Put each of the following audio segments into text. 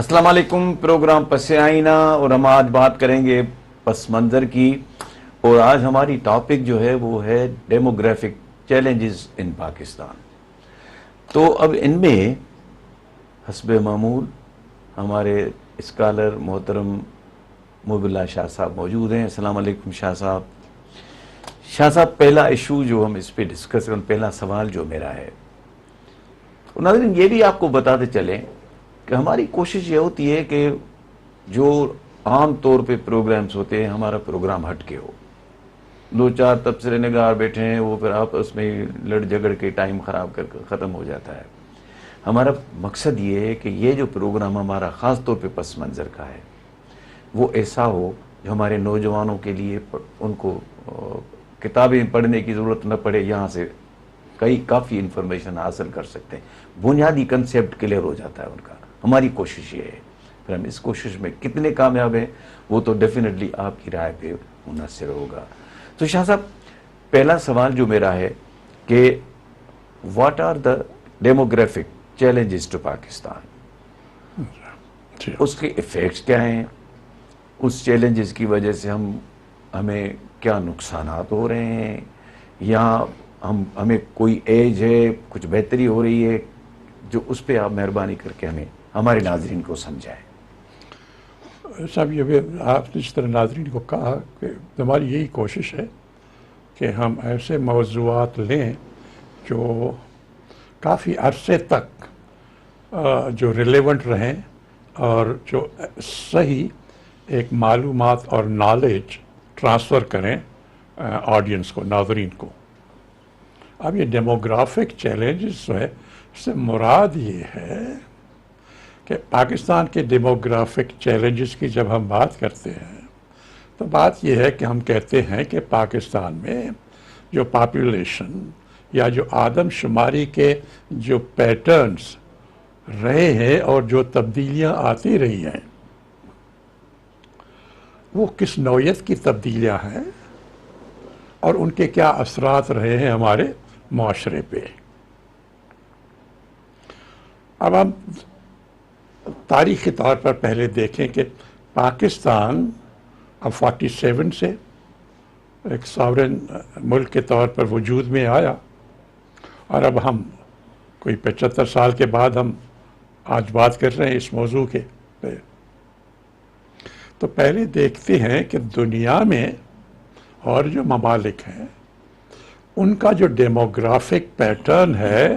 السلام علیکم. پروگرام پس آئینہ اور ہم آج بات کریں گے پس منظر کی. اور آج ہماری ٹاپک جو ہے وہ ہے ڈیموگرافک چیلنجز ان پاکستان. تو اب ان میں حسب معمول ہمارے اسکالر محترم محب اللہ شاہ صاحب موجود ہیں. السلام علیکم شاہ صاحب. شاہ صاحب, پہلا ایشو جو ہم اس پہ ڈسکس کریں, پہلا سوال جو میرا ہے, ناظرین یہ بھی آپ کو بتاتے چلیں کہ ہماری کوشش یہ ہوتی ہے کہ جو عام طور پہ پروگرامز ہوتے ہیں ہمارا پروگرام ہٹ کے ہو. دو چار تبصرے نگار بیٹھے ہیں, وہ پھر آپس میں لڑ جھگڑ کے ٹائم خراب کر ختم ہو جاتا ہے. ہمارا مقصد یہ ہے کہ یہ جو پروگرام ہمارا خاص طور پہ پس منظر کا ہے وہ ایسا ہو جو ہمارے نوجوانوں کے لیے ان کو کتابیں پڑھنے کی ضرورت نہ پڑے, یہاں سے کافی انفارمیشن حاصل کر سکتے ہیں, بنیادی کنسیپٹ کلیئر ہو جاتا ہے ان کا. ہماری کوشش یہ ہے. پھر ہم اس کوشش میں کتنے کامیاب ہیں وہ تو ڈیفینیٹلی آپ کی رائے پہ منحصر ہوگا. تو شاہ صاحب, پہلا سوال جو میرا ہے کہ what are the demographic challenges to Pakistan, اس کے ایفیکٹس کیا ہیں, اس چیلنجز کی وجہ سے ہمیں کیا نقصانات ہو رہے ہیں, یا ہمیں کوئی ایج ہے, کچھ بہتری ہو رہی ہے, جو اس پہ آپ مہربانی کر کے ہمارے ناظرین کو سمجھائیں. صاحب, یہ آپ نے جس طرح ناظرین کو کہا کہ ہماری یہی کوشش ہے کہ ہم ایسے موضوعات لیں جو کافی عرصے تک جو ریلیونٹ رہیں اور جو صحیح ایک معلومات اور نالج ٹرانسفر کریں آڈینس کو, ناظرین کو. اب یہ ڈیموگرافک چیلنجز جو ہے اس سے مراد یہ ہے کہ پاکستان کے ڈیموگرافک چیلنجز کی جب ہم بات کرتے ہیں تو بات یہ ہے کہ ہم کہتے ہیں کہ پاکستان میں جو پاپولیشن یا جو آدم شماری کے جو پیٹرنز رہے ہیں اور جو تبدیلیاں آتی رہی ہیں وہ کس نوعیت کی تبدیلیاں ہیں اور ان کے کیا اثرات رہے ہیں ہمارے معاشرے پہ. اب ہم تاریخی طور پر پہلے دیکھیں کہ پاکستان اب 47 سے ایک ساورن ملک کے طور پر وجود میں آیا, اور اب ہم کوئی 75 سال کے بعد ہم آج بات کر رہے ہیں اس موضوع کے. تو پہلے دیکھتے ہیں کہ دنیا میں اور جو ممالک ہیں ان کا جو ڈیموگرافک پیٹرن ہے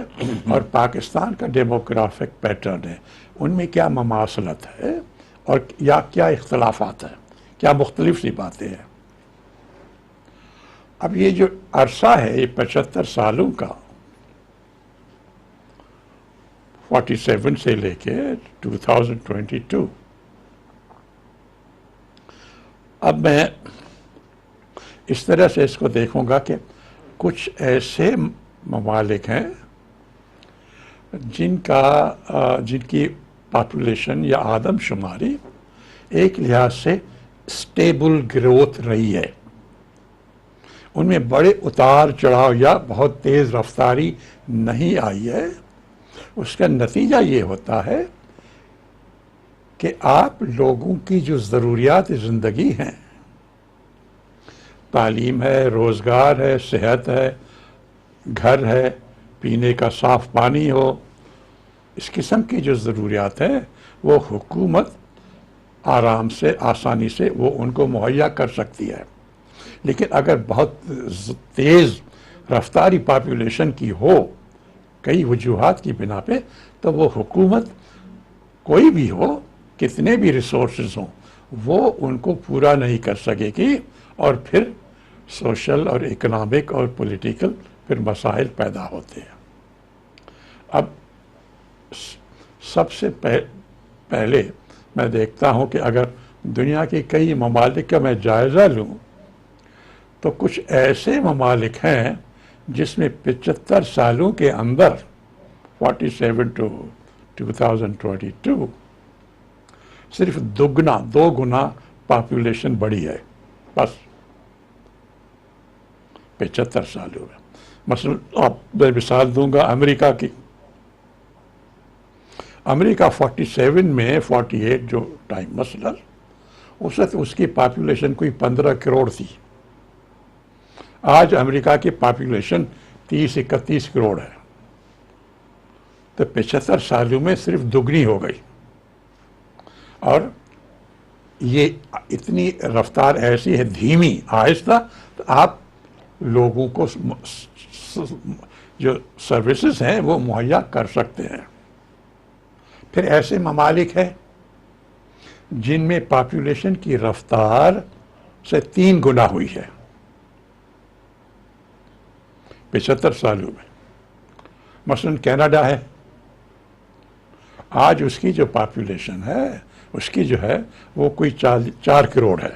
اور پاکستان کا ڈیموگرافک پیٹرن ہے, ان میں کیا مماثلت ہے اور یا کیا اختلافات ہیں, کیا مختلف سی باتیں ہیں. اب یہ جو عرصہ ہے یہ 75 سالوں کا, 47 سے لے کے 2022, اب میں اس طرح سے اس کو دیکھوں گا کہ کچھ ایسے ممالک ہیں جن کی پاپولیشن یا آدم شماری ایک لحاظ سے اسٹیبل گروتھ رہی ہے, ان میں بڑے اتار چڑھاؤ یا بہت تیز رفتاری نہیں آئی ہے. اس کا نتیجہ یہ ہوتا ہے کہ آپ لوگوں کی جو ضروریات زندگی ہیں, تعلیم ہے, روزگار ہے, صحت ہے, گھر ہے, پینے کا صاف پانی ہو, اس قسم کی جو ضروریات ہیں وہ حکومت آرام سے, آسانی سے وہ ان کو مہیا کر سکتی ہے. لیکن اگر بہت تیز رفتاری پاپولیشن کی ہو کئی وجوہات کی بنا پہ, تو وہ حکومت کوئی بھی ہو, کتنے بھی ریسورسز ہوں, وہ ان کو پورا نہیں کر سکے گی, اور پھر سوشل اور اکنامک اور پولیٹیکل پھر مسائل پیدا ہوتے ہیں. اب سب سے پہلے میں دیکھتا ہوں کہ اگر دنیا کے کئی ممالک کا میں جائزہ لوں تو کچھ ایسے ممالک ہیں جس میں 75 سالوں کے اندر 47 to 2022 صرف دو گنا پاپولیشن بڑھی ہے بس 75 سالوں میں. مثلا آپ میں مثال دوں گا امریکہ کی. امریکہ 47 میں 48 جو ٹائم مثلا اس وقت اس کی پاپولیشن کوئی 15 کروڑ تھی. آج امریکہ کی پاپولیشن 30-31 کروڑ ہے. تو 75 سالوں میں صرف دگنی ہو گئی. اور یہ اتنی رفتار ایسی ہے دھیمی آہستہ، تو آپ لوگوں کو جو سروسز ہیں وہ مہیا کر سکتے ہیں. پھر ایسے ممالک ہیں جن میں پاپولیشن کی رفتار سے 3 گنا ہوئی ہے 75 سالوں میں. مثلا کینیڈا ہے، آج اس کی جو پاپولیشن ہے اس کی جو ہے وہ کوئی 4 کروڑ ہے.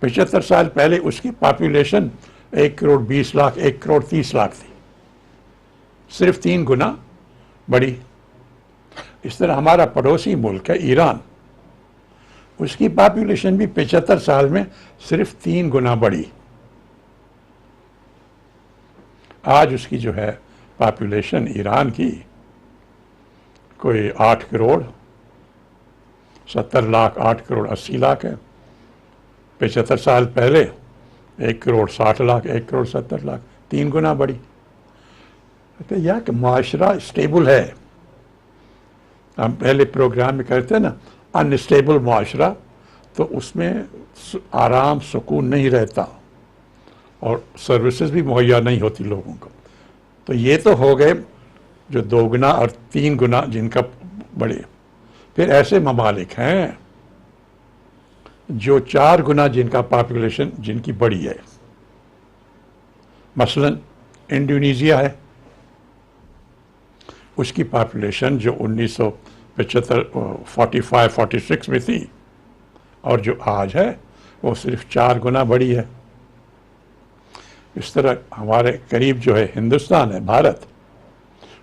75 سال پہلے اس کی پاپولیشن 1 کروڑ 20 لاکھ 1 کروڑ 30 لاکھ تھی، صرف 3 گنا بڑی. اس طرح ہمارا پڑوسی ملک ہے ایران، اس کی پاپولیشن بھی 75 سال میں صرف 3 گنا بڑی. آج اس کی جو ہے پاپولیشن ایران کی کوئی 8 کروڑ 70 لاکھ 8 کروڑ 80 لاکھ ہے. 75 سال پہلے 1 کروڑ 60 لاکھ 1 کروڑ 70 لاکھ، 3 گنا بڑی. تو یہ کہ معاشرہ اسٹیبل ہے. ہم پہلے پروگرام میں کہتے ہیں نا انسٹیبل معاشرہ، تو اس میں آرام سکون نہیں رہتا اور سروسز بھی مہیا نہیں ہوتی لوگوں کو. تو یہ تو ہو گئے جو 2 گنا اور 3 گنا جن کا بڑے. پھر ایسے ممالک ہیں جو 4 گنا جن کا پاپولیشن جن کی بڑی ہے. مثلا انڈونیزیا ہے، اس کی پاپولیشن جو 1945-46 میں تھی اور جو آج ہے وہ صرف 4 گنا بڑی ہے. اس طرح ہمارے قریب جو ہے ہندوستان ہے، بھارت،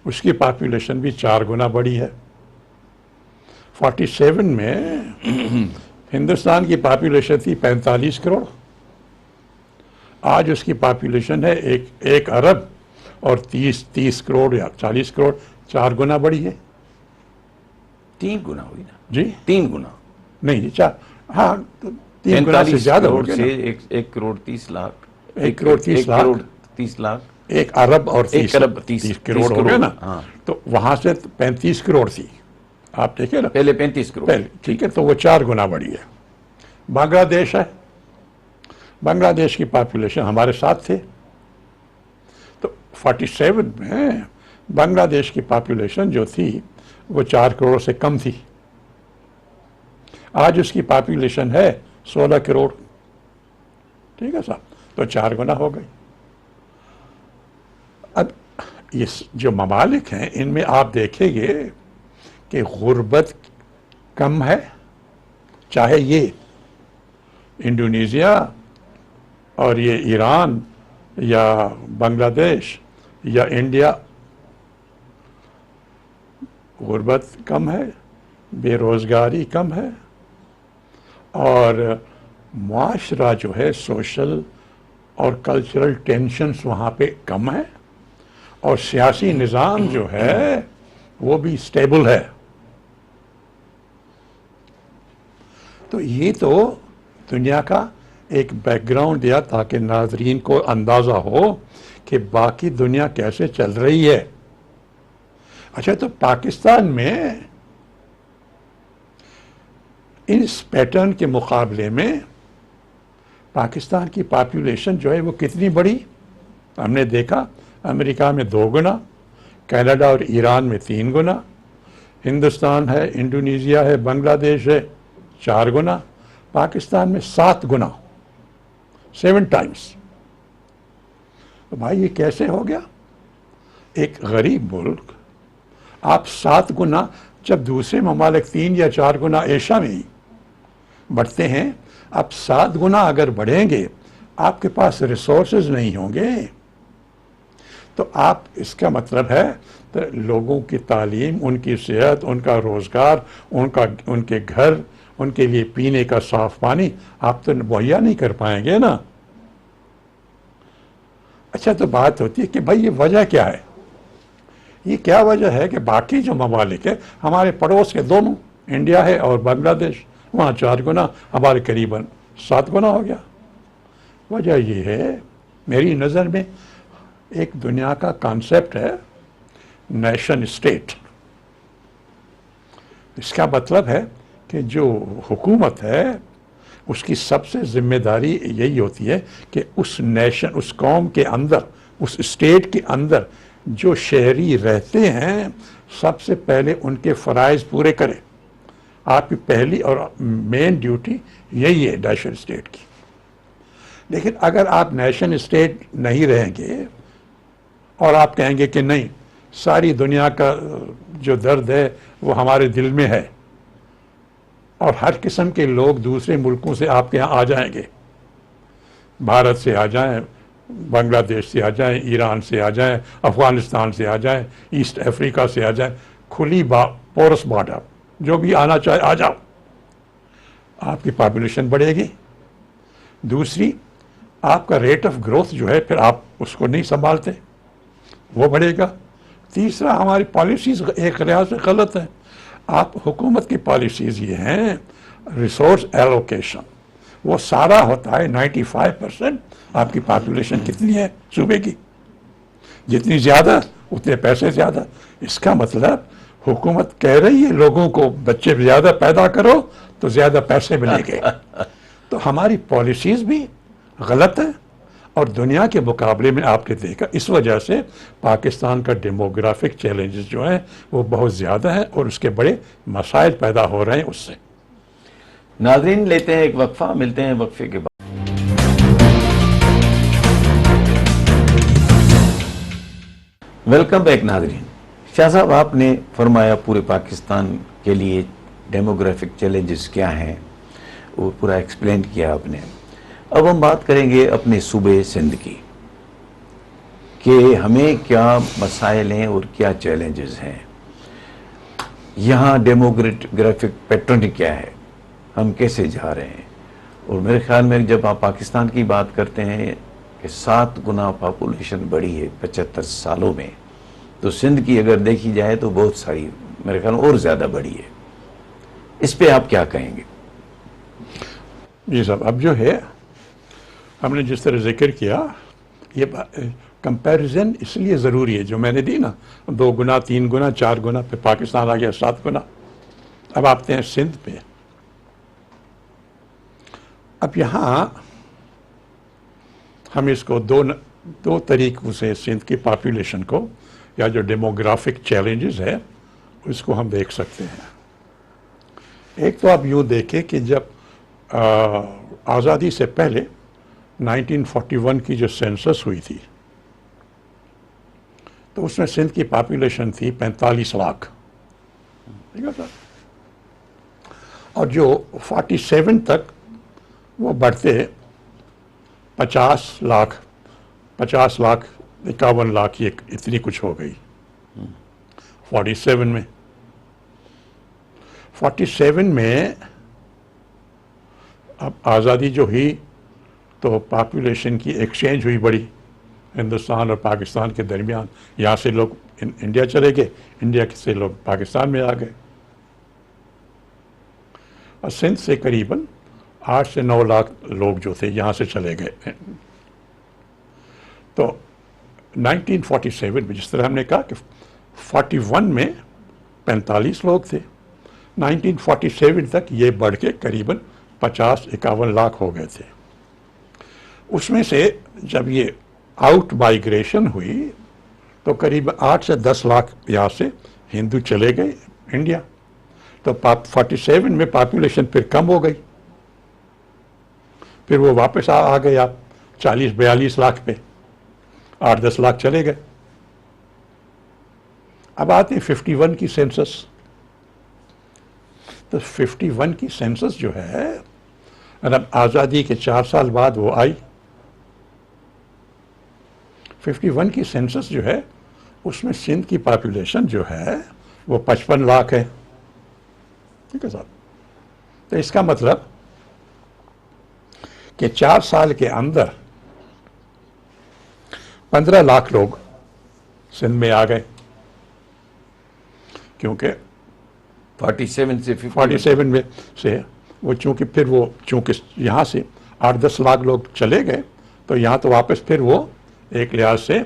اس کی پاپولیشن بھی 4 گنا بڑی ہے. 47 میں ہندوستان کی پاپولیشن تھی 45 کروڑ، آج اس کی پاپولیشن ہے 1 ارب اور 30 کروڑ یا 40 کروڑ، 4 گنا بڑی ہے. 3 گنا ہوئی نا جی 3 گنا نہیں جی 4، ہاں 3 گنا سے زیادہ ہو گیا نا. 1 کروڑ 30 لاکھ 1 کروڑ 30 لاکھ 30 لاکھ 1 ارب اور 1 ارب 30 کروڑ ہو گیا نا. ہاں تو وہاں سے 35 کروڑ تھی، آپ دیکھیں نا پہلے 35 کروڑ. پہلے، ٹھیک ہے. تو وہ 4 گنا بڑی ہے. بنگلہ دیش ہے، بنگلہ دیش کی پاپولیشن ہمارے ساتھ تھے. تو 47 میں بنگلہ دیش کی پاپولیشن جو تھی وہ 4 کروڑ سے کم تھی. آج اس کی پاپولیشن ہے 16 کروڑ. ٹھیک ہے صاحب، تو 4 گنا ہو گئی. اب یہ جو ممالک ہیں ان میں آپ دیکھیں گے کہ غربت کم ہے، چاہے یہ انڈونیزیا اور یہ ایران یا بنگلہ دیش یا انڈیا. غربت کم ہے، بے روزگاری کم ہے، اور معاشرہ جو ہے سوشل اور کلچرل ٹینشنز وہاں پہ کم ہے، اور سیاسی نظام جو ہے وہ بھی اسٹیبل ہے. تو یہ تو دنیا کا ایک بیک گراؤنڈ دیا تاکہ ناظرین کو اندازہ ہو کہ باقی دنیا کیسے چل رہی ہے. اچھا، تو پاکستان میں اس پیٹرن کے مقابلے میں پاکستان کی پاپولیشن جو ہے وہ کتنی بڑی؟ ہم نے دیکھا امریکہ میں 2 گنا، کینیڈا اور ایران میں 3 گنا، ہندوستان ہے، انڈونیزیا ہے، بنگلہ دیش ہے 4 گنا، پاکستان میں 7 گنا، 7 ٹائمز. تو بھائی یہ کیسے ہو گیا؟ ایک غریب ملک آپ 7 گنا، جب دوسرے ممالک 3 یا 4 گنا ایشیا میں ہی بڑھتے ہیں، آپ 7 گنا اگر بڑھیں گے، آپ کے پاس ریسورسز نہیں ہوں گے. تو آپ اس کا مطلب ہے تو لوگوں کی تعلیم، ان کی صحت، ان کا روزگار، ان کے گھر، ان کے لیے پینے کا صاف پانی آپ تو مہیا نہیں کر پائیں گے نا. اچھا، تو بات ہوتی ہے کہ بھائی یہ وجہ کیا ہے؟ یہ کیا وجہ ہے کہ باقی جو ممالک ہیں ہمارے پڑوس کے دونوں انڈیا ہے اور بنگلہ دیش، وہاں 4 گنا، ہمارے قریباً 7 گنا ہو گیا؟ وجہ یہ ہے میری نظر میں ایک دنیا کا کانسیپٹ ہے نیشن اسٹیٹ. اس کا مطلب ہے کہ جو حکومت ہے اس کی سب سے ذمہ داری یہی ہوتی ہے کہ اس نیشن، اس قوم کے اندر، اس اسٹیٹ کے اندر جو شہری رہتے ہیں سب سے پہلے ان کے فرائض پورے کرے. آپ کی پہلی اور مین ڈیوٹی یہی ہے نیشن اسٹیٹ کی. لیکن اگر آپ نیشن اسٹیٹ نہیں رہیں گے اور آپ کہیں گے کہ نہیں، ساری دنیا کا جو درد ہے وہ ہمارے دل میں ہے اور ہر قسم کے لوگ دوسرے ملکوں سے آپ کے یہاں آ جائیں گے، بھارت سے آ جائیں، بنگلہ دیش سے آ جائیں، ایران سے آ جائیں، افغانستان سے آ جائیں، ایسٹ افریقہ سے آ جائیں، کھلی پورس بارڈر، جو بھی آنا چاہے آ جاؤ، آپ کی پاپولیشن بڑھے گی. دوسری، آپ کا ریٹ آف گروتھ جو ہے پھر آپ اس کو نہیں سنبھالتے، وہ بڑھے گا. تیسرا، ہماری پالیسیز ایک لحاظ سے غلط ہیں. آپ حکومت کی پالیسیز یہ ہیں ریسورس ایلوکیشن، وہ سارا ہوتا ہے 95%. آپ کی پاپولیشن کتنی ہے صوبے کی؟ جتنی زیادہ اتنے پیسے زیادہ. اس کا مطلب حکومت کہہ رہی ہے لوگوں کو بچے زیادہ پیدا کرو تو زیادہ پیسے ملیں گے. تو ہماری پالیسیز بھی غلط ہیں اور دنیا کے مقابلے میں آپ نے دیکھا اس وجہ سے پاکستان کا ڈیموگرافک چیلنجز جو ہیں وہ بہت زیادہ ہیں اور اس کے بڑے مسائل پیدا ہو رہے ہیں اس سے. ناظرین لیتے ہیں ایک وقفہ، ملتے ہیں وقفے کے بعد. ویلکم بیک ناظرین. شاہ صاحب، آپ نے فرمایا پورے پاکستان کے لیے ڈیموگرافک چیلنجز کیا ہیں، وہ پورا ایکسپلین کیا آپ نے. اب ہم بات کریں گے اپنے صوبے سندھ کی کہ ہمیں کیا مسائل ہیں اور کیا چیلنجز ہیں. یہاں ڈیموگرافک پیٹرن کیا ہے، ہم کیسے جا رہے ہیں. اور میرے خیال میں جب آپ پاکستان کی بات کرتے ہیں کہ 7 گنا پاپولیشن بڑھی ہے 75 سالوں میں، تو سندھ کی اگر دیکھی جائے تو بہت ساری، میرے خیال میں اور زیادہ بڑھی ہے. اس پہ آپ کیا کہیں گے؟ جی صاحب، اب جو ہے ہم نے جس طرح ذکر کیا، یہ کمپیریزن اس لیے ضروری ہے جو میں نے دی نا، 2 گنا 3 گنا 4 گنا، پھر پاکستان آ گیا 7 گنا. اب آتے ہیں سندھ پہ. اب یہاں ہم اس کو دو طریقوں سے سندھ کی پاپولیشن کو یا جو ڈیموگرافک چیلنجز ہے اس کو ہم دیکھ سکتے ہیں. ایک تو آپ یوں دیکھیں کہ جب آزادی سے پہلے 1941 کی جو سینسس ہوئی تھی تو اس میں سندھ کی پاپولیشن تھی 45 لاکھ. ٹھیک ہے سر. اور جو 47 تک وہ بڑھتے 50 لاکھ 51 لاکھ اتنی کچھ ہو گئی 47 میں. 47 میں اب آزادی جو ہوئی تو پاپولیشن کی ایکسچینج ہوئی بڑی ہندوستان اور پاکستان کے درمیان. یہاں سے لوگ انڈیا چلے گئے، انڈیا سے لوگ پاکستان میں آ گئے، اور سندھ سے قریباً 8 سے 9 لاکھ لوگ جو تھے یہاں سے چلے گئے. تو 1947 میں جس طرح ہم نے کہا کہ 41 میں 45 لوگ تھے، 1947 تک یہ بڑھ کے قریباً 50-51 لاکھ ہو گئے تھے. اس میں سے جب یہ آؤٹ مائیگریشن ہوئی تو قریب 8 سے 10 لاکھ یہاں سے ہندو چلے گئے انڈیا. تو 47 میں پاپولیشن پھر کم ہو گئی، پھر وہ واپس آ گئے آپ 40-42 لاکھ پہ، 8-10 لاکھ چلے گئے. اب آتے ہیں 51 کی سینسس. تو 51 کی سینسس جو ہے اب آزادی کے 4 سال بعد وہ آئی. 51 کی سینسس جو ہے اس میں سندھ کی پاپولیشن جو ہے وہ 55 لاکھ ہے. ٹھیک ہے صاحب. تو اس کا مطلب کہ 4 سال کے اندر 15 لاکھ لوگ سندھ میں آ گئے. کیونکہ 47 سے 47 میں سے وہ چونکہ یہاں سے 8-10 لاکھ لوگ چلے گئے تو یہاں تو واپس پھر وہ ایک لحاظ سے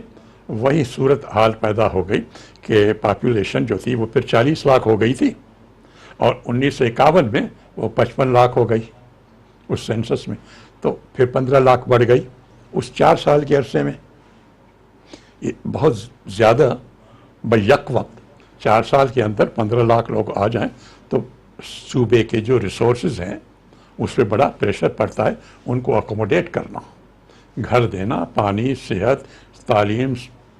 وہی صورت حال پیدا ہو گئی کہ پاپولیشن جو تھی وہ پھر 40 لاکھ ہو گئی تھی، اور 1951 میں وہ 55 لاکھ ہو گئی اس سینسس میں، تو پھر 15 لاکھ بڑھ گئی اس 4 سال کے عرصے میں. یہ بہت زیادہ بیک وقت 4 سال کے اندر 15 لاکھ لوگ آ جائیں تو صوبے کے جو ریسورسز ہیں اس پہ بڑا پریشر پڑتا ہے ان کو اکوموڈیٹ کرنا، گھر دینا، پانی، صحت، تعلیم،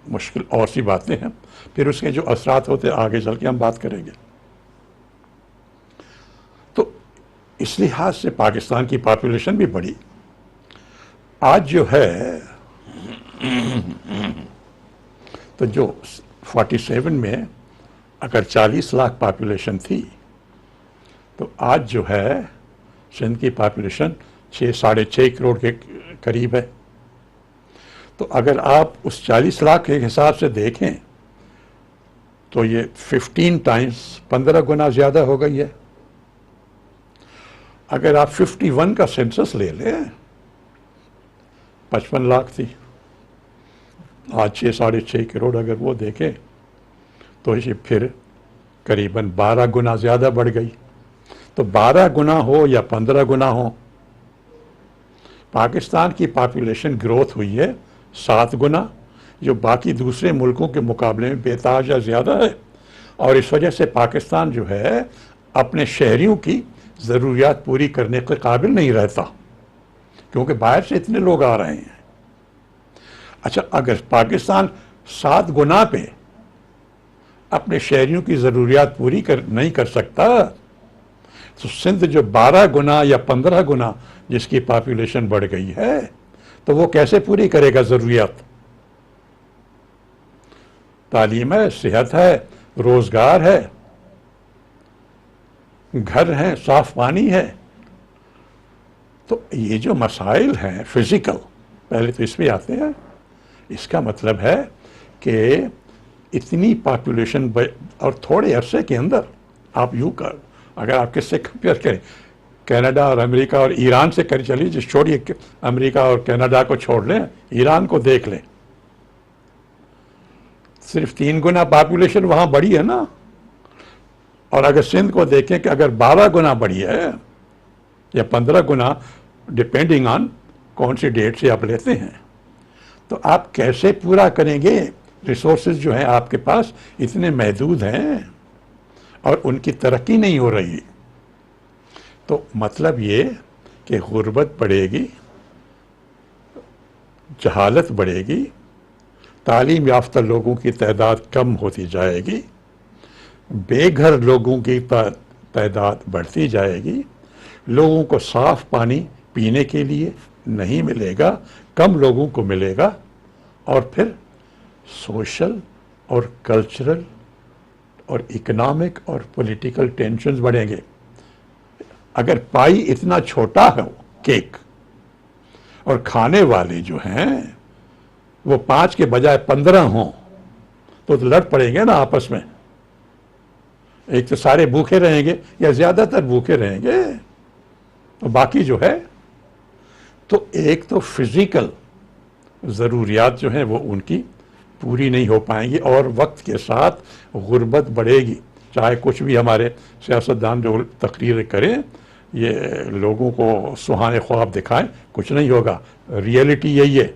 مشکل اور سی باتیں ہیں. پھر اس کے جو اثرات ہوتے ہیں آگے چل کے ہم بات کریں گے. تو اس لحاظ سے پاکستان کی پاپولیشن بھی بڑی. آج جو ہے تو جو 47 میں اگر 40 لاکھ پاپولیشن تھی تو آج جو ہے سندھ کی پاپولیشن 6-6.5 کروڑ کے قریب ہے. تو اگر آپ اس 40 لاکھ کے حساب سے دیکھیں تو یہ 15 ٹائمز 15 گنا زیادہ ہو گئی ہے. اگر آپ 51 کا سینسس لے لیں 55 لاکھ تھی، آج 6-6.5 کروڑ اگر وہ دیکھیں تو یہ پھر قریباً 12 گنا زیادہ بڑھ گئی. تو 12 گنا ہو یا 15 گنا ہو، پاکستان کی پاپولیشن گروتھ ہوئی ہے 7 گنا، جو باقی دوسرے ملکوں کے مقابلے میں بے تحاشا زیادہ ہے. اور اس وجہ سے پاکستان جو ہے اپنے شہریوں کی ضروریات پوری کرنے کے قابل نہیں رہتا کیونکہ باہر سے اتنے لوگ آ رہے ہیں. اچھا، اگر پاکستان 7 گنا پہ اپنے شہریوں کی ضروریات پوری نہیں کر سکتا تو سندھ جو 12 گنا یا 15 گنا جس کی پاپولیشن بڑھ گئی ہے تو وہ کیسے پوری کرے گا ضروریات؟ تعلیم ہے، صحت ہے، روزگار ہے، گھر ہیں، صاف پانی ہے. تو یہ جو مسائل ہیں فزیکل، پہلے تو اس پہ آتے ہیں. اس کا مطلب ہے کہ اتنی پاپولیشن اور تھوڑے عرصے کے اندر آپ اگر آپ کس سے کمپیئر کریں، کینیڈا اور امریکہ اور ایران سے کر چلیے، جس چھوڑیے امریکہ اور کینیڈا کو چھوڑ لیں، ایران کو دیکھ لیں، صرف 3 گنا پاپولیشن وہاں بڑھی ہے نا. اور اگر سندھ کو دیکھیں کہ اگر 12 گنا بڑھی ہے یا 15 گنا ڈپینڈنگ آن کون سی ڈیٹ سے آپ لیتے ہیں، تو آپ کیسے پورا کریں گے؟ ریسورسز جو ہیں آپ کے پاس اتنے محدود ہیں اور ان کی ترقی نہیں ہو رہی. تو مطلب یہ کہ غربت بڑھے گی، جہالت بڑھے گی، تعلیم یافتہ لوگوں کی تعداد کم ہوتی جائے گی، بے گھر لوگوں کی تعداد بڑھتی جائے گی، لوگوں کو صاف پانی پینے کے لیے نہیں ملے گا، کم لوگوں کو ملے گا، اور پھر سوشل اور کلچرل اور اکنامک اور پولیٹیکل ٹینشنز بڑھیں گے. اگر پائی اتنا چھوٹا ہے کیک اور کھانے والے جو ہیں وہ 5 کے بجائے 15 ہوں تو لڑ پڑیں گے نا آپس میں. ایک تو سارے بھوکے رہیں گے یا زیادہ تر بھوکے رہیں گے، تو باقی جو ہے تو ایک تو فزیکل ضروریات جو ہیں وہ ان کی پوری نہیں ہو پائیں گی، اور وقت کے ساتھ غربت بڑھے گی. چاہے کچھ بھی ہمارے سیاستدان جو تقریر کریں، یہ لوگوں کو سہانے خواب دکھائیں، کچھ نہیں ہوگا. ریئلٹی یہی ہے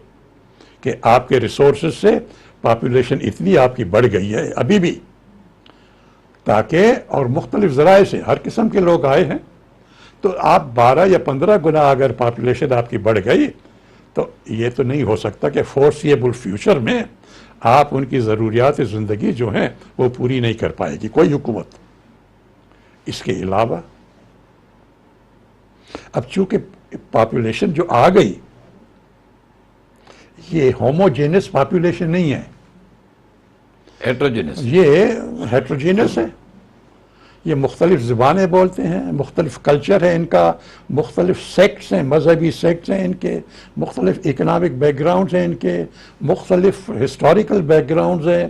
کہ آپ کے ریسورسز سے پاپولیشن اتنی آپ کی بڑھ گئی ہے ابھی بھی، تاکہ اور مختلف ذرائع سے ہر قسم کے لوگ آئے ہیں. تو آپ 12 یا 15 گنا اگر پاپولیشن آپ کی بڑھ گئی تو یہ تو نہیں ہو سکتا کہ فورسیبل فیوچر میں آپ ان کی ضروریات زندگی جو ہیں وہ پوری نہیں کر پائے گی کوئی حکومت. اس کے علاوہ اب چونکہ پاپولیشن جو آ گئی یہ ہوموجینس پاپولیشن نہیں ہے، ہیٹروجینس، یہ ہیٹروجینس ہے. یہ مختلف زبانیں بولتے ہیں، مختلف کلچر ہے ان کا، مختلف سیکٹس ہیں، مذہبی سیکٹس ہیں ان کے، مختلف اکنامک بیک گراؤنڈز ہیں ان کے، مختلف ہسٹوریکل بیک گراؤنڈز ہیں.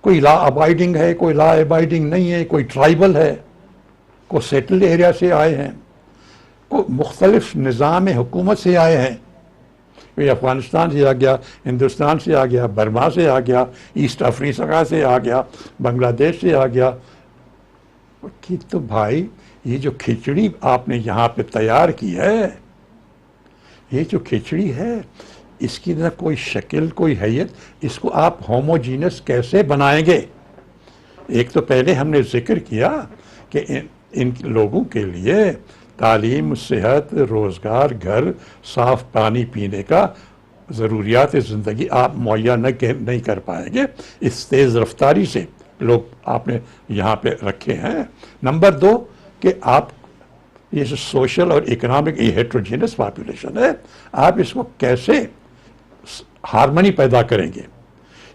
کوئی لا ابائڈنگ ہے، کوئی لا ابائڈنگ نہیں ہے، کوئی ٹرائبل ہے، کوئی سیٹلڈ ایریا سے آئے ہیں، کوئی مختلف نظام حکومت سے آئے ہیں، کوئی افغانستان سے آ گیا، ہندوستان سے آ گیا، برما سے آ گیا، ایسٹ افریقہ سے آ گیا، بنگلہ دیش سے آ گیا. کہ تو بھائی یہ جو کھچڑی آپ نے یہاں پہ تیار کی ہے، یہ جو کھچڑی ہے اس کی نہ کوئی شکل کوئی حیت، اس کو آپ ہوموجینس کیسے بنائیں گے؟ ایک تو پہلے ہم نے ذکر کیا کہ ان لوگوں کے لیے تعلیم، صحت، روزگار، گھر، صاف پانی پینے کا ضروریات زندگی آپ مہیا نہیں کر پائیں گے اس تیز رفتاری سے لوگ آپ نے یہاں پہ رکھے ہیں. نمبر 2 کہ آپ یہ جو سوشل اور اکنامک ہیٹروجینس پاپولیشن ہے، آپ اس کو کیسے ہارمنی پیدا کریں گے؟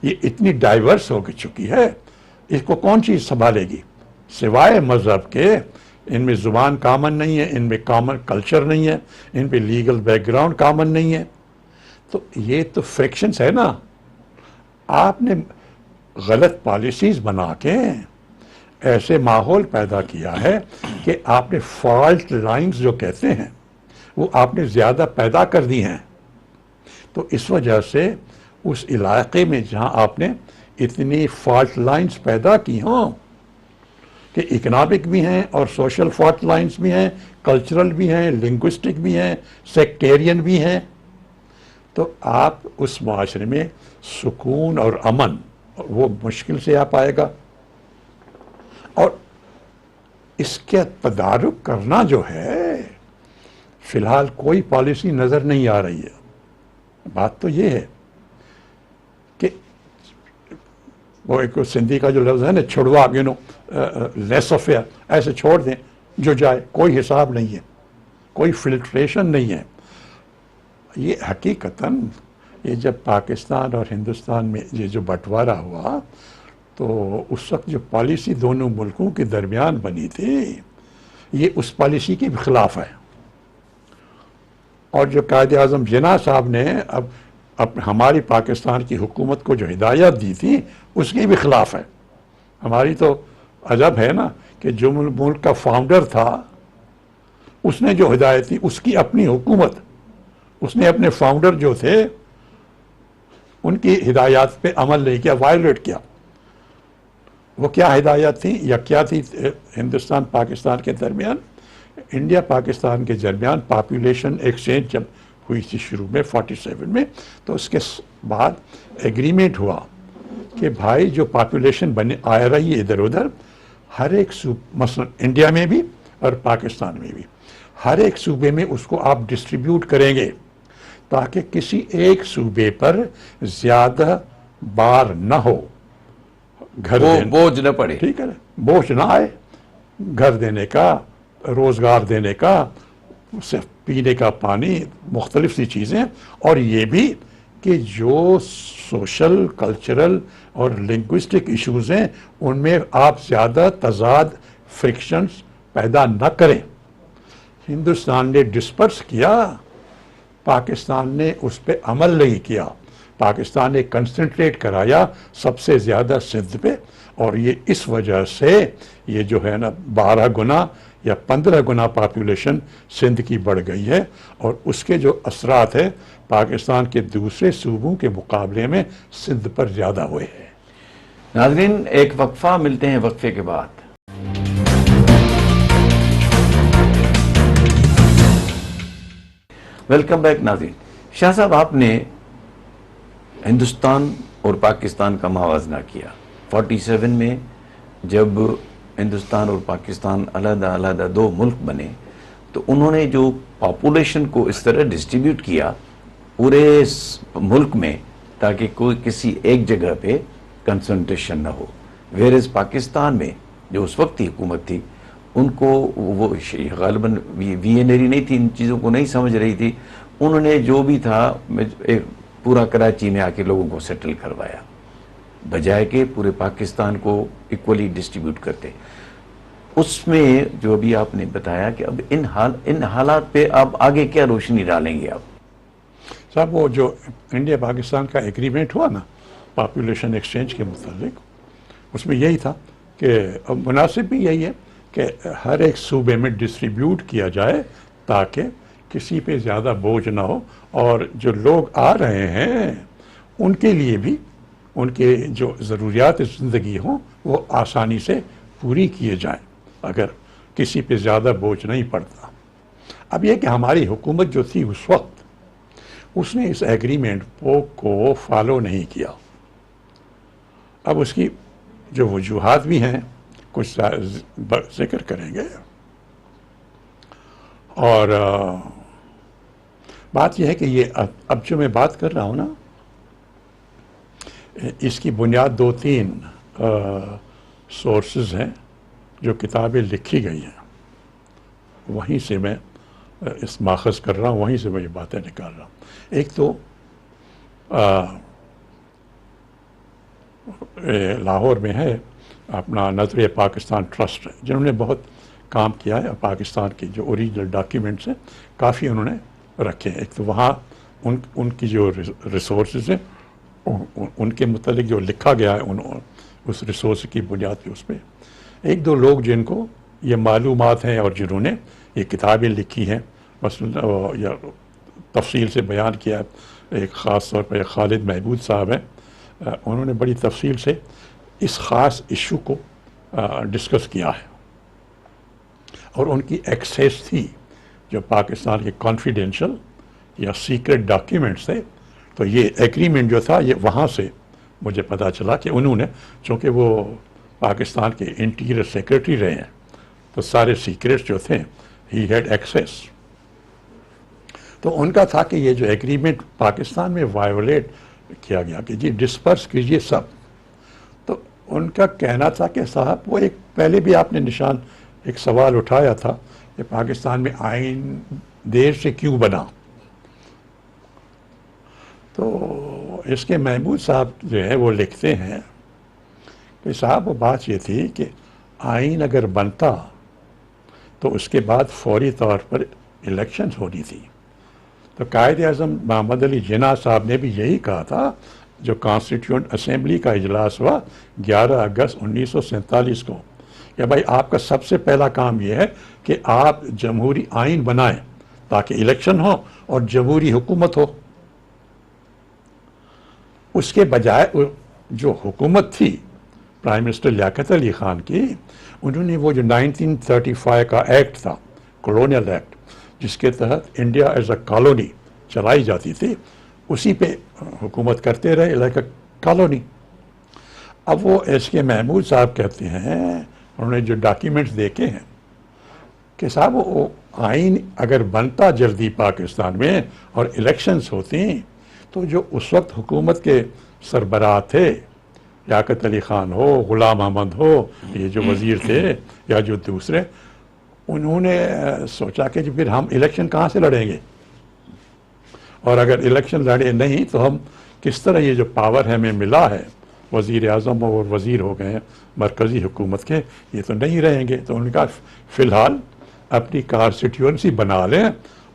یہ اتنی ڈائیورس ہو چکی ہے، اس کو کون چیز سنبھالے گی سوائے مذہب کے؟ ان میں زبان کامن نہیں ہے، ان میں کامن کلچر نہیں ہے، ان پہ لیگل بیک گراؤنڈ کامن نہیں ہے. تو یہ تو فریکشنز ہے نا. آپ نے غلط پالیسیز بنا کے ایسے ماحول پیدا کیا ہے کہ آپ نے فالٹ لائنز جو کہتے ہیں وہ آپ نے زیادہ پیدا کر دی ہیں. تو اس وجہ سے اس علاقے میں جہاں آپ نے اتنی فالٹ لائنز پیدا کی ہوں کہ اکنامک بھی ہیں اور سوشل فالٹ لائنز بھی ہیں، کلچرل بھی ہیں، لنگوسٹک بھی ہیں، سیکٹیرین بھی ہیں، تو آپ اس معاشرے میں سکون اور امن وہ مشکل سے آ پائے گا. اور اس کے تدارک کرنا جو ہے فی الحال کوئی پالیسی نظر نہیں آ رہی ہے. بات تو یہ ہے کہ وہ ایک سندھی کا جو لفظ ہے نا چھڑوا لیس افیئر، ایسے چھوڑ دیں جو جائے، کوئی حساب نہیں ہے، کوئی فلٹریشن نہیں ہے. یہ حقیقتاً یہ جب پاکستان اور ہندوستان میں یہ جو بٹوارہ ہوا تو اس وقت جو پالیسی دونوں ملکوں کے درمیان بنی تھی یہ اس پالیسی کے خلاف ہے. اور جو قائد اعظم جناح صاحب نے اب ہماری پاکستان کی حکومت کو جو ہدایت دی تھی اس کے بھی خلاف ہے. ہماری تو عجب ہے نا کہ جو ملک کا فاؤنڈر تھا اس نے جو ہدایت دی، اس کی اپنی حکومت، اس نے اپنے فاؤنڈر جو تھے ان کی ہدایات پہ عمل نہیں کیا، وائلیٹ کیا. وہ کیا ہدایت تھی یا کیا تھی ہندوستان پاکستان کے درمیان؟ انڈیا پاکستان کے درمیان پاپولیشن ایکسچینج جب ہوئی تھی شروع میں 47 میں، تو اس کے بعد ایگریمنٹ ہوا کہ بھائی جو پاپولیشن آ رہی ہے ادھر ادھر، ہر ایک مثلا انڈیا میں بھی اور پاکستان میں بھی ہر ایک صوبے میں اس کو آپ ڈسٹریبیوٹ کریں گے تاکہ کسی ایک صوبے پر زیادہ بار نہ ہو، بوجھ نہ پڑے. ٹھیک ہے، بوجھ نہ آئے، گھر دینے کا، روزگار دینے کا، صرف پینے کا پانی، مختلف سی چیزیں. اور یہ بھی کہ جو سوشل، کلچرل اور لنگوسٹک ایشوز ہیں ان میں آپ زیادہ تضاد، فرکشنز پیدا نہ کریں. ہندوستان نے ڈسپرس کیا، پاکستان نے اس پہ عمل نہیں کیا. پاکستان نے کنسنٹریٹ کرایا سب سے زیادہ سندھ پہ، اور یہ اس وجہ سے یہ جو ہے نا 12 گنا یا 15 گنا پاپولیشن سندھ کی بڑھ گئی ہے، اور اس کے جو اثرات ہیں پاکستان کے دوسرے صوبوں کے مقابلے میں سندھ پر زیادہ ہوئے ہیں. ناظرین ایک وقفہ، ملتے ہیں وقفے کے بعد. ویلکم بیک ناظرین. شاہ صاحب، آپ نے ہندوستان اور پاکستان کا موازنہ کیا. 47 میں جب ہندوستان اور پاکستان علیحدہ علیحدہ دو ملک بنے تو انہوں نے جو پاپولیشن کو اس طرح ڈسٹریبیوٹ کیا پورے ملک میں تاکہ کوئی کسی ایک جگہ پہ کنسنٹریشن نہ ہو. ویئرز پاکستان میں جو اس وقت کی حکومت تھی ان کو وہ غالباً وینری نہیں تھی، ان چیزوں کو نہیں سمجھ رہی تھی. انہوں نے جو بھی تھا پورا کراچی میں آ کے لوگوں کو سیٹل کروایا بجائے کہ پورے پاکستان کو ایکولی ڈسٹریبیوٹ کرتے. اس میں جو بھی آپ نے بتایا کہ اب ان حالات پہ آپ آگے کیا روشنی ڈالیں گے آپ؟ صاحب وہ جو انڈیا پاکستان کا ایگریمنٹ ہوا نا پاپولیشن ایکسچینج کے متعلق، اس میں یہی تھا کہ مناسب بھی یہی ہے کہ ہر ایک صوبے میں ڈسٹریبیوٹ کیا جائے تاکہ کسی پہ زیادہ بوجھ نہ ہو، اور جو لوگ آ رہے ہیں ان کے لیے بھی ان کے جو ضروریات زندگی ہوں وہ آسانی سے پوری کیے جائیں اگر کسی پہ زیادہ بوجھ نہیں پڑتا۔ اب یہ کہ ہماری حکومت جو تھی اس وقت، اس نے اس ایگریمنٹ کو فالو نہیں کیا۔ اب اس کی جو وجوہات بھی ہیں کچھ ذکر کریں گے، اور بات یہ ہے کہ یہ اب جو میں بات کر رہا ہوں نا، اس کی بنیاد 2-3 سورسز ہیں جو کتابیں لکھی گئی ہیں، وہیں سے میں اس ماخذ کر رہا ہوں، وہیں سے میں یہ باتیں نکال رہا ہوں۔ ایک تو لاہور میں ہے اپنا نظر پاکستان ٹرسٹ، جنہوں نے بہت کام کیا ہے پاکستان کی جو اوریجنل ڈاکیومنٹس ہیں کافی انہوں نے رکھے ہیں۔ ایک تو وہاں ان کی جو ریسورسز ہیں ان کے متعلق جو لکھا گیا ہے اس ریسورس کی بنیاد پہ اس پہ ایک دو لوگ جن کو یہ معلومات ہیں اور جنہوں نے یہ کتابیں لکھی ہیں مثلا یا تفصیل سے بیان کیا ہے، ایک خاص طور پر خالد محمود صاحب ہیں، انہوں نے بڑی تفصیل سے اس خاص ایشو کو ڈسکس کیا ہے، اور ان کی ایکسیس تھی جو پاکستان کے کانفیڈینشل یا سیکرٹ ڈاکیومنٹس تھے۔ تو یہ ایگریمنٹ جو تھا یہ وہاں سے مجھے پتہ چلا کہ انہوں نے، چونکہ وہ پاکستان کے انٹیریئر سیکرٹری رہے ہیں، تو سارے سیکرٹس جو تھے ہی ہیڈ ایکسیس۔ تو ان کا تھا کہ یہ جو ایگریمنٹ پاکستان میں وائیولیٹ کیا گیا کہ جی ڈسپرس کیجئے سب۔ تو ان کا کہنا تھا کہ صاحب وہ ایک پہلے بھی آپ نے نشان ایک سوال اٹھایا تھا کہ پاکستان میں آئین دیر سے کیوں بنا۔ تو اس کے محمود صاحب جو ہے وہ لکھتے ہیں کہ صاحب وہ بات یہ تھی کہ آئین اگر بنتا تو اس کے بعد فوری طور پر الیکشنز ہونی تھی۔ تو قائد اعظم محمد علی جناح صاحب نے بھی یہی کہا تھا جو کانسٹیٹیوئنٹ اسمبلی کا اجلاس ہوا 11 اگست 1947 کو، کہ بھائی آپ کا سب سے پہلا کام یہ ہے کہ آپ جمہوری آئین بنائیں تاکہ الیکشن ہو اور جمہوری حکومت ہو۔ اس کے بجائے جو حکومت تھی پرائم منسٹر لیاقت علی خان کی، انہوں نے وہ جو 1935 کا ایکٹ تھا، کولونیل ایکٹ، جس کے تحت انڈیا ایز اے کالونی چلائی جاتی تھی، اسی پہ حکومت کرتے رہے لائک اے کالونی۔ اب وہ ایس کے محمود صاحب کہتے ہیں، انہوں نے جو ڈاکیومنٹس دیکھے ہیں کہ صاحب وہ آئین اگر بنتا جلدی پاکستان میں اور الیکشنز ہوتی تو جو اس وقت حکومت کے سربراہ تھے، لیاقت علی خان ہو، غلام احمد ہو، یہ جو وزیر تھے یا جو دوسرے، انہوں نے سوچا کہ پھر ہم الیکشن کہاں سے لڑیں گے، اور اگر الیکشن لڑے نہیں تو ہم کس طرح یہ جو پاور ہمیں ملا ہے، وزیر اعظم اور وزیر ہو گئے ہیں مرکزی حکومت کے، یہ تو نہیں رہیں گے۔ تو انہوں نے کہا فی الحال اپنی کانسٹیٹیوئنسی بنا لیں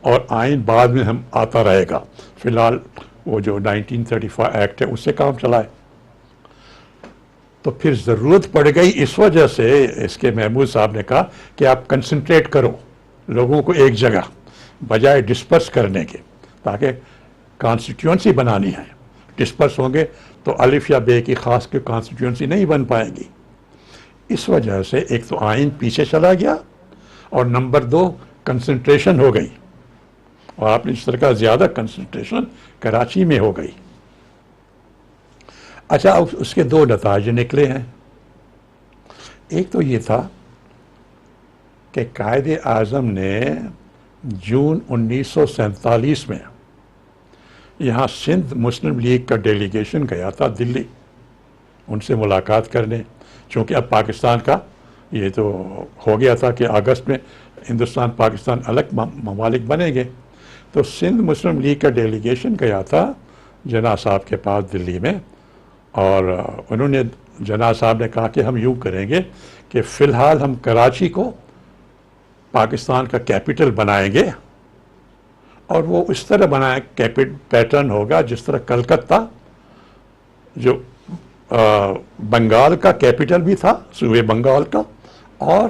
اور آئین بعد میں ہم آتا رہے گا، فی الحال وہ جو 1935 ایکٹ ہے اس سے کام چلائے۔ تو پھر ضرورت پڑ گئی اس وجہ سے، اس کے محمود صاحب نے کہا کہ آپ کنسنٹریٹ کرو لوگوں کو ایک جگہ بجائے ڈسپرس کرنے کے، تاکہ کانسٹیٹیوئنسی بنانی ہے۔ ڈسپرس ہوں گے تو الف یا بے کی خاص کے کانسٹیٹیوئنسی نہیں بن پائے گی۔ اس وجہ سے ایک تو آئین پیچھے چلا گیا، اور نمبر 2 کنسنٹریشن ہو گئی، اور آپ نے اس طرح کا زیادہ کنسنٹریشن کراچی میں ہو گئی۔ اچھا، اس کے 2 نتائج نکلے ہیں۔ ایک تو یہ تھا کہ قائد اعظم نے جون 1947 میں یہاں سندھ مسلم لیگ کا ڈیلیگیشن گیا تھا دلی، ان سے ملاقات کرنے، چونکہ اب پاکستان کا یہ تو ہو گیا تھا کہ اگست میں ہندوستان پاکستان الگ ممالک بنیں گے۔ تو سندھ مسلم لیگ کا ڈیلیگیشن گیا تھا جناح صاحب کے پاس دلی میں، اور انہوں نے جناح صاحب نے کہا کہ ہم یوں کریں گے کہ فی الحال ہم کراچی کو پاکستان کا کیپٹل بنائیں گے، اور وہ اس طرح بنائیں پیٹرن ہوگا جس طرح کلکتہ جو بنگال کا کیپٹل بھی تھا، صوبے بنگال کا، اور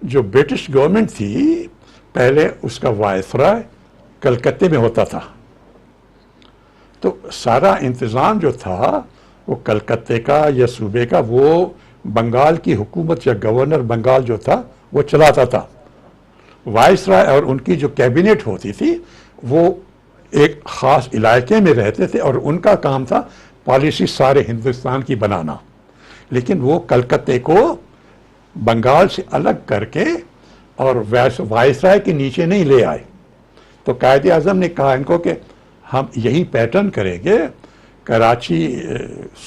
جو برٹش گورنمنٹ تھی پہلے اس کا وائسرائے کلکتے میں ہوتا تھا، تو سارا انتظام جو تھا وہ کلکتے کا یا صوبے کا، وہ بنگال کی حکومت یا گورنر بنگال جو تھا وہ چلاتا تھا. وائسرائے اور ان کی جو کیبنٹ ہوتی تھی وہ ایک خاص علاقے میں رہتے تھے اور ان کا کام تھا پالیسی سارے ہندوستان کی بنانا، لیکن وہ کلکتے کو بنگال سے الگ کر کے اور وائسرائے کے نیچے نہیں لے آئے. تو قائد اعظم نے کہا ان کو کہ ہم یہی پیٹرن کریں گے، کراچی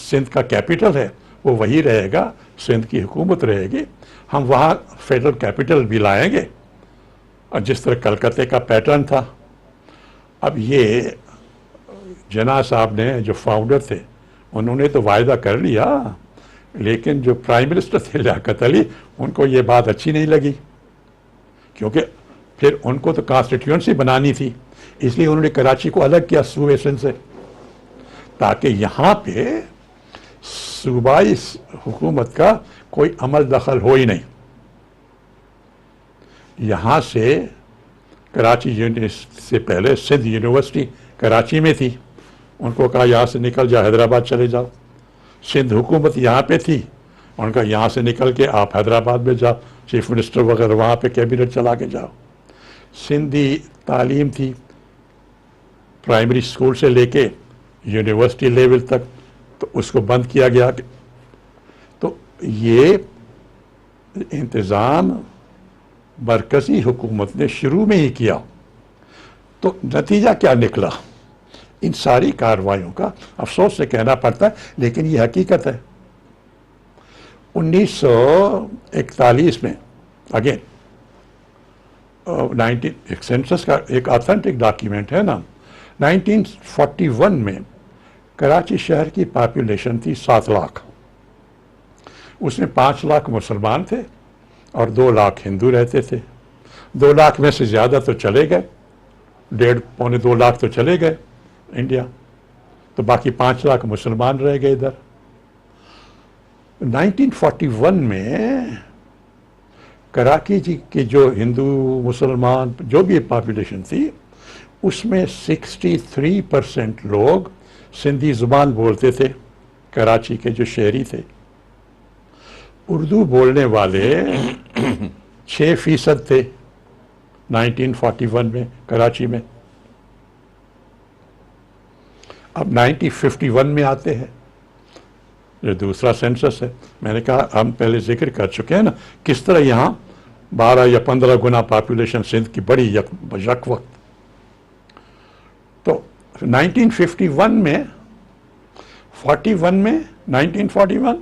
سندھ کا کیپٹل ہے وہ وہی رہے گا، سندھ کی حکومت رہے گی، ہم وہاں فیڈرل کیپٹل بھی لائیں گے، اور جس طرح کلکتے کا پیٹرن تھا. اب یہ جناح صاحب نے جو فاؤنڈر تھے انہوں نے تو وعدہ کر لیا، لیکن جو پرائم منسٹر تھے لیاقت علی ان کو یہ بات اچھی نہیں لگی، کیونکہ پھر ان کو تو کانسٹیٹیوئنسی بنانی تھی، اس لیے انہوں نے کراچی کو الگ کیا صوبے سندھ سے، تاکہ یہاں پہ صوبائی حکومت کا کوئی عمل دخل ہو ہی نہیں. یہاں سے کراچی سے پہلے سندھ یونیورسٹی کراچی میں تھی، ان کو کہا یہاں سے نکل جاؤ حیدرآباد چلے جاؤ. سندھ حکومت یہاں پہ تھی، ان کا یہاں سے نکل کے آپ حیدرآباد میں جاؤ، چیف منسٹر وغیرہ وہاں پہ کیبنٹ چلا کے جاؤ. سندھی تعلیم تھی پرائمری اسکول سے لے کے یونیورسٹی لیول تک، تو اس کو بند کیا گیا. تو یہ انتظام مرکزی حکومت نے شروع میں ہی کیا. تو نتیجہ کیا نکلا؟ ان ساری کارروائیوں کا افسوس سے کہنا پڑتا ہے لیکن یہ حقیقت ہے. 1941 میں اگین ایک سینسس کا ایک آتھینٹک ڈاکیومنٹ ہے نا، 1941 میں کراچی شہر کی پاپولیشن تھی 7 لاکھ، اس میں 5 لاکھ مسلمان تھے اور 2 لاکھ ہندو رہتے تھے. 2 لاکھ میں سے زیادہ تو چلے گئے، 1.5-2 لاکھ تو چلے گئے انڈیا، تو باقی 5 لاکھ مسلمان رہ گئے ادھر. 1941 میں کراچی کی جو ہندو مسلمان جو بھی پاپولیشن تھی اس میں 63% لوگ سندھی زبان بولتے تھے، کراچی کے جو شہری تھے. اردو بولنے والے 6% تھے 1941 میں کراچی میں. اب 1951 میں آتے ہیں جو دوسرا سینسس ہے. میں نے کہا ہم پہلے ذکر کر چکے ہیں نا کس طرح یہاں 12 یا 15 گنا پاپولیشن سندھ کی بڑی یک وقت. تو 1951 میں 1941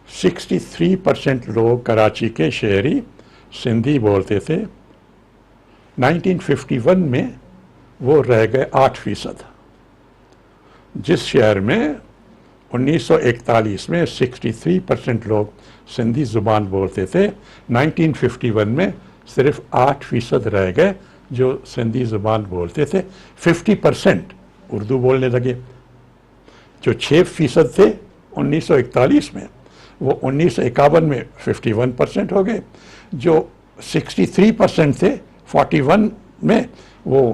63% لوگ کراچی کے شہری سندھی بولتے تھے. 1951 میں وہ رہ گئے 8%. جس شہر میں 1941 میں 63% لوگ سندھی زبان بولتے تھے، 1951 میں صرف 8% رہ گئے جو سندھی زبان بولتے تھے. 50% اردو بولنے لگے. جو 6% تھے 1941 میں وہ 1951 میں 51% ہو گئے. جو 63% تھے 41 میں وہ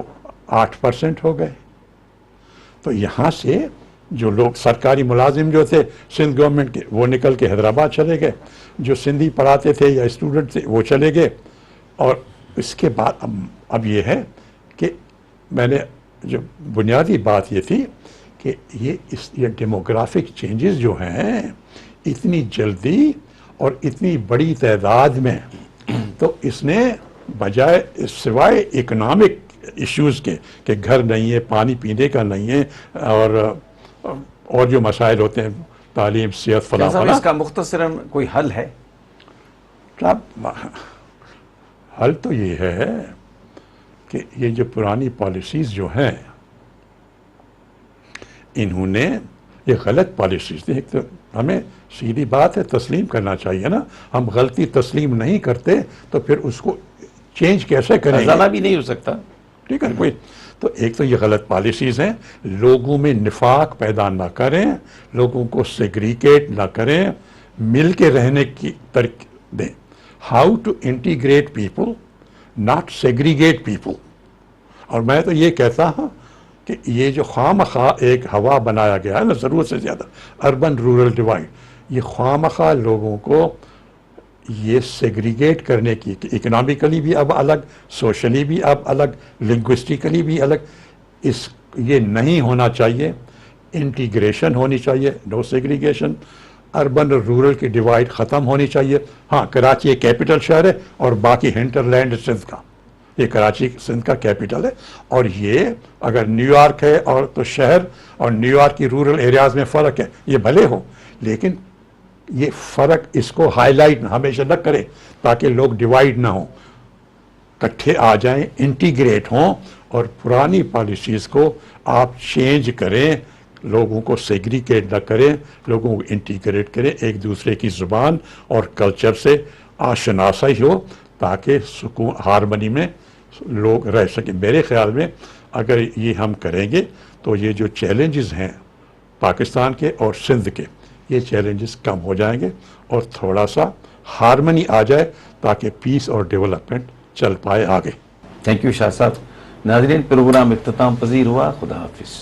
8% ہو گئے. تو یہاں سے جو لوگ سرکاری ملازم جو تھے سندھ گورنمنٹ کے وہ نکل کے حیدرآباد چلے گئے، جو سندھی پڑھاتے تھے یا اسٹوڈنٹ تھے وہ چلے گئے. اور اس کے بعد اب یہ ہے کہ میں نے جو بنیادی بات یہ تھی کہ یہ ڈیموگرافک چینجز جو ہیں اتنی جلدی اور اتنی بڑی تعداد میں، تو اس نے بجائے سوائے اکنامک ایشوز کے کہ گھر نہیں ہے، پانی پینے کا نہیں ہے، اور جو مسائل ہوتے ہیں تعلیم، صحت، فلاں فلاں، اس کا مختصراً کوئی حل ہے؟ حل تو یہ ہے کہ یہ جو پرانی پالیسیز جو ہیں انہوں نے یہ غلط پالیسیز تھی. ایک تو ہمیں سیدھی بات ہے تسلیم کرنا چاہیے نا، ہم غلطی تسلیم نہیں کرتے تو پھر اس کو چینج کیسے کریں گے؟ ازالہ بھی نہیں ہو سکتا. ٹھیک ہے کوئی تو ایک تو یہ غلط پالیسیز ہیں، لوگوں میں نفاق پیدا نہ کریں، لوگوں کو سیگریگیٹ نہ کریں، مل کے رہنے کی ترکیب دیں. How to integrate people not segregate people. اور میں تو یہ کہتا ہوں کہ یہ جو خواہ ایک ہوا بنایا گیا ہے نا ضرورت سے زیادہ، اربن رورل ڈیوائڈ، یہ خواہ لوگوں کو یہ سیگریگیٹ کرنے کی، کہ اکنامکلی بھی اب الگ، سوشلی بھی اب الگ، لنگوسٹیکلی بھی الگ، یہ نہیں ہونا چاہیے. انٹیگریشن ہونی چاہیے، نو سیگریگیشن. اربن اور رورل کی ڈیوائڈ ختم ہونی چاہیے. ہاں کراچی ایک کیپٹل شہر ہے اور باقی ہنٹر لینڈ سندھ کا، یہ کراچی سندھ کا کیپٹل ہے. اور یہ اگر نیو یارک ہے اور تو شہر، اور نیو یارک کی رورل ایریاز میں فرق ہے، یہ بھلے ہو، لیکن یہ فرق اس کو ہائی لائٹ ہمیشہ نہ کرے تاکہ لوگ ڈیوائڈ نہ ہوں، کٹھے آ جائیں، انٹیگریٹ ہوں، اور پرانی پالیسیز کو آپ چینج کریں، لوگوں کو سیگریگیٹ نہ کریں، لوگوں کو انٹیگریٹ کریں، ایک دوسرے کی زبان اور کلچر سے آشناسی ہو تاکہ سکون ہارمنی میں لوگ رہ سکیں. میرے خیال میں اگر یہ ہم کریں گے تو یہ جو چیلنجز ہیں پاکستان کے اور سندھ کے، یہ چیلنجز کم ہو جائیں گے اور تھوڑا سا ہارمنی آ جائے تاکہ پیس اور ڈیولپمنٹ چل پائے آگے. تھینک یو شاہ صاحب. ناظرین، پروگرام اختتام پذیر ہوا. خدا حافظ.